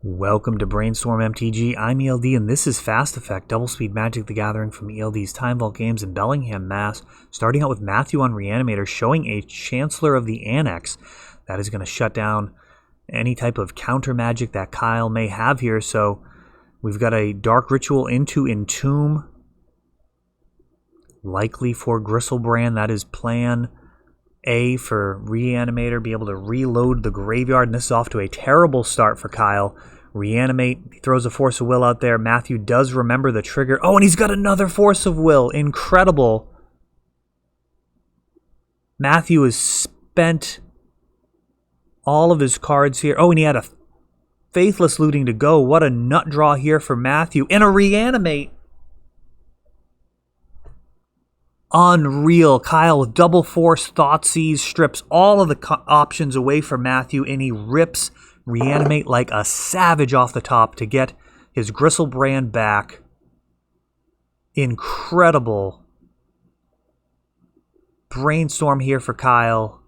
Welcome to Brainstorm MTG. I'm ELD, and this is Fast Effect, Double Speed Magic the Gathering from ELD's Time Vault Games in Bellingham, Mass. Starting out with Matthew on Reanimator, showing a Chancellor of the Annex. That is going to shut down any type of counter magic that Kyle may have here. So we've got a Dark Ritual into Entomb, likely for Griselbrand. That is plan A for Reanimator, be able to reload the graveyard, and this is off to a terrible start for Kyle. Reanimate, he throws a Force of Will out there. Matthew does remember the trigger. Oh, and he's got another Force of Will. Incredible. Matthew has spent all of his cards here. Oh, and he had a Faithless Looting to go. What a nut draw here for Matthew. And a Reanimate. Unreal. Kyle with double force, Thoughtseize, strips all of the options away from Matthew, and he rips Reanimate like a savage off the top to get his Griselbrand back. Incredible brainstorm here for Kyle.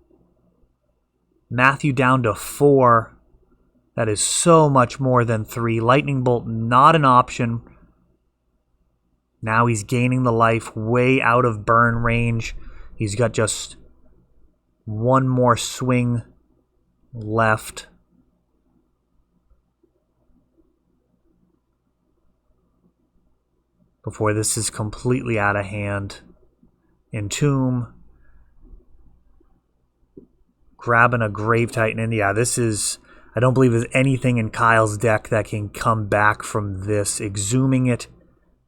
Matthew down to 4. That is so much more than 3. Lightning Bolt not an option. Now he's gaining the life way out of burn range. He's got just one more swing left. Before this is completely out of hand. Entomb. Grabbing a Grave Titan. And yeah, this is... I don't believe there's anything in Kyle's deck that can come back from this. Exhuming it.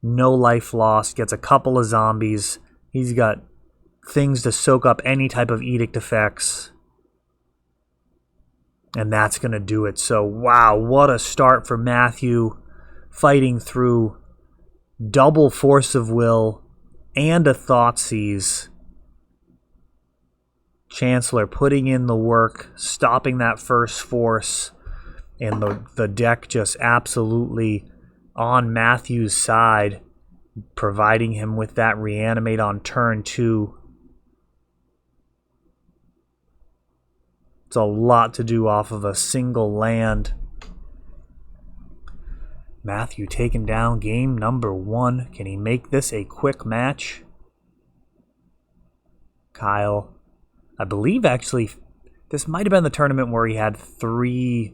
No life lost. Gets a couple of zombies. He's got things to soak up any type of edict effects. And that's going to do it. So, wow, what a start for Matthew. Fighting through double Force of Will and a Thoughtseize. Chancellor putting in the work, stopping that first force. And the deck just absolutely on Matthew's side, providing him with that Reanimate on turn 2. It's a lot to do off of a single land. Matthew taken down game number 1. Can he make this a quick match? Kyle, I believe actually, this might have been the tournament where he had 3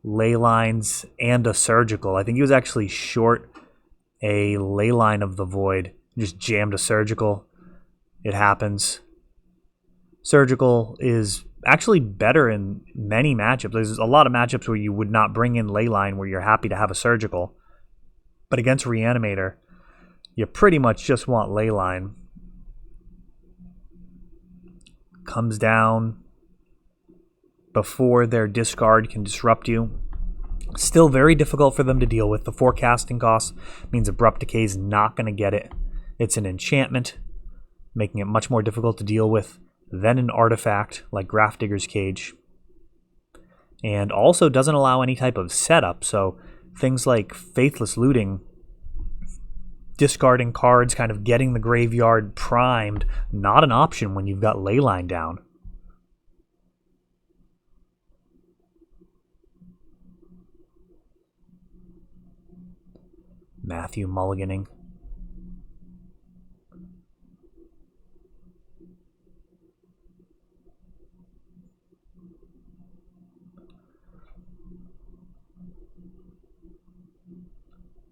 ley lines and a surgical. I think he was actually short a ley line of the void. Just jammed a surgical. It happens. Surgical is actually better in many matchups. There's a lot of matchups where you would not bring in ley line where you're happy to have a surgical. But against Reanimator, you pretty much just want ley line. Comes down before their discard can disrupt you. Still very difficult for them to deal with. The forecasting cost means Abrupt Decay is not going to get it. It's an enchantment, making it much more difficult to deal with than an artifact like Grafdigger's Cage. And also doesn't allow any type of setup, so things like Faithless Looting, discarding cards, kind of getting the graveyard primed, not an option when you've got Leyline down. Matthew mulliganing.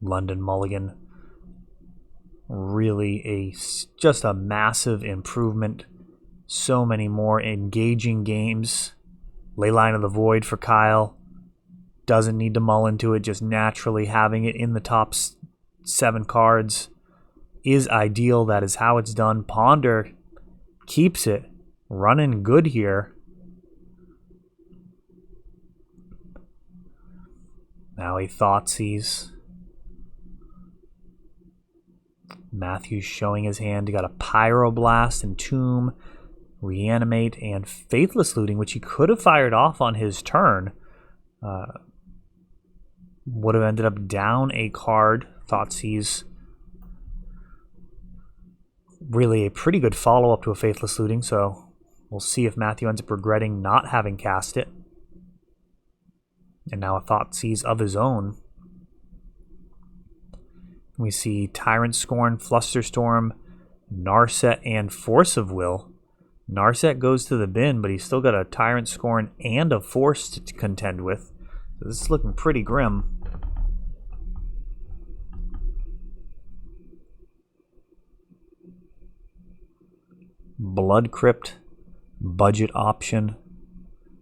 London mulligan. Really just a massive improvement. So many more engaging games. Leyline of the Void for Kyle. Doesn't need to mull into it. Just naturally having it in the top 7 cards is ideal. That is how it's done. Ponder keeps it running good here. Now a Thoughtseize. Matthew's showing his hand. He got a Pyroblast, Entomb, Reanimate, and Faithless Looting, which he could have fired off on his turn. Would have ended up down a card. Thoughtseize. Really a pretty good follow-up to a Faithless Looting, so we'll see if Matthew ends up regretting not having cast it. And now a Thoughtseize of his own. We see Tyrant Scorn, Flusterstorm, Narset, and Force of Will. Narset goes to the bin, but he's still got a Tyrant Scorn and a Force to contend with. So this is looking pretty grim. Blood Crypt, budget option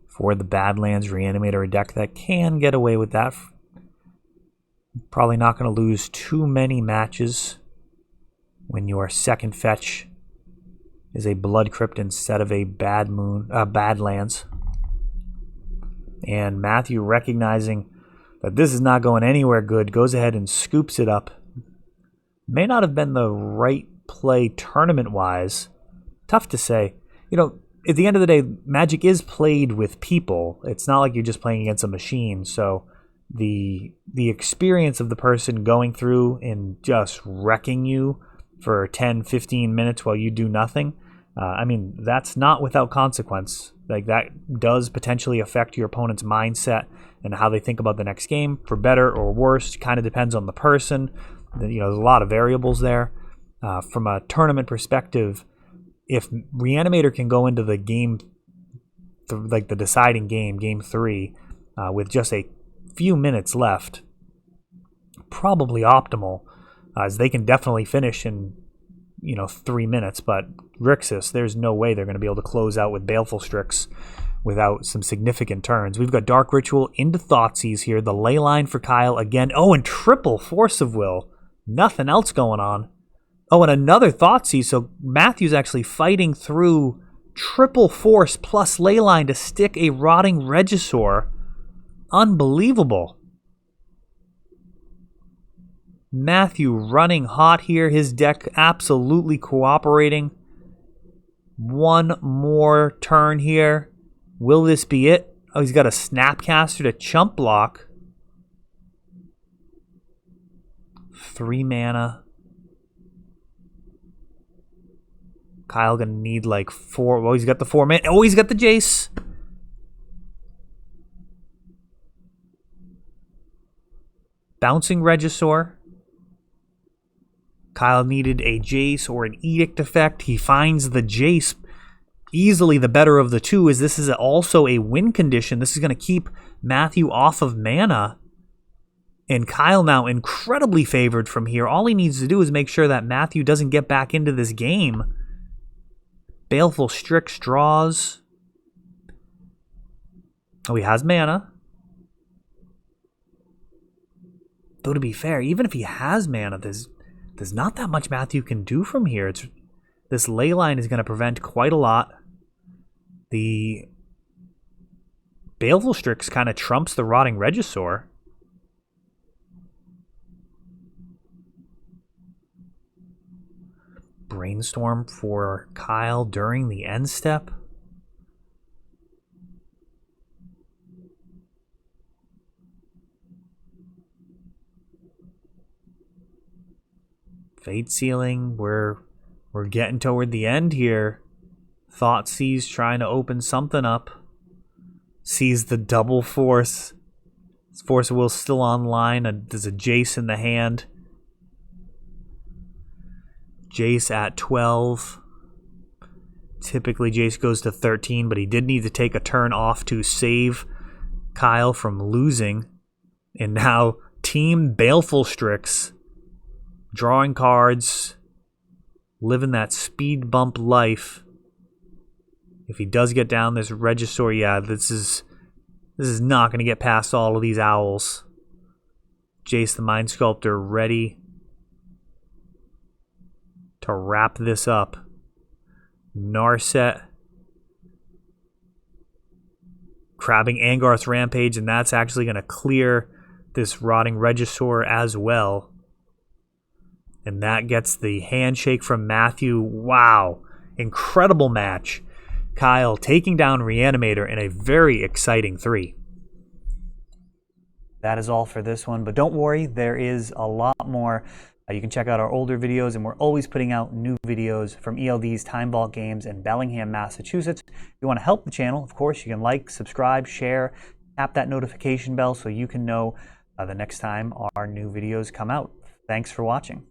for the Badlands Reanimator, a deck that can get away with that. Probably not going to lose too many matches when your second fetch is a Blood Crypt instead of a Badlands. And Matthew, recognizing that this is not going anywhere good, goes ahead and scoops it up. May not have been the right play tournament-wise. Tough to say. You know, at the end of the day, Magic is played with people. It's not like you're just playing against a machine. So the experience of the person going through and just wrecking you for 10, 15 minutes while you do nothing, I mean, that's not without consequence. Like, that does potentially affect your opponent's mindset and how they think about the next game, for better or worse. Kind of depends on the person. You know, there's a lot of variables there. From a tournament perspective, if Reanimator can go into the game, like the deciding game, game 3, with just a few minutes left, probably optimal, as they can definitely finish in, 3 minutes. But Grixis, there's no way they're going to be able to close out with Baleful Strix without some significant turns. We've got Dark Ritual into Thoughtseize here. The Leyline for Kyle again. Oh, and triple Force of Will. Nothing else going on. Oh, and another Thoughtseize. So Matthew's actually fighting through triple Force plus Leyline to stick a Rotting Regisaur. Unbelievable. Matthew running hot here. His deck absolutely cooperating. One more turn here. Will this be it? Oh, he's got a Snapcaster to chump block. 3 mana. Kyle gonna need like 4. Well, he's got the 4 mana. Oh, he's got the Jace. Bouncing Regisaur. Kyle needed a Jace or an Edict effect. He finds the Jace, easily the better of the two, as this is also a win condition. This is going to keep Matthew off of mana. And Kyle now incredibly favored from here. All he needs to do is make sure that Matthew doesn't get back into this game. Baleful Strix draws. Oh, he has mana. Though to be fair, even if he has mana, there's not that much Matthew can do from here. This Leyline is going to prevent quite a lot. The Baleful Strix kind of trumps the Rotting Regisaur. Brainstorm for Kyle during the end step. Fate Sealing, we're getting toward the end here. Thoughtseize trying to open something up. Sees the double Force. Force of Will still online. There's a Jace in the hand. Jace at 12. Typically Jace goes to 13, but he did need to take a turn off to save Kyle from losing. And now Team Baleful Strix, drawing cards, living that speed bump life. If he does get down this Regisaur, yeah, this is not going to get past all of these owls. Jace the Mind Sculptor ready to wrap this up. Narset crabbing Angarth's Rampage, and that's actually going to clear this Rotting Regisaur as well. And that gets the handshake from Matthew. Wow. Incredible match. Kyle taking down Reanimator in a very exciting 3. That is all for this one, but don't worry, there is a lot more. You can check out our older videos, and we're always putting out new videos from ELD's Time Vault Games in Bellingham, Massachusetts. If you want to help the channel, of course, you can like, subscribe, share, tap that notification bell so you can know the next time our new videos come out. Thanks for watching.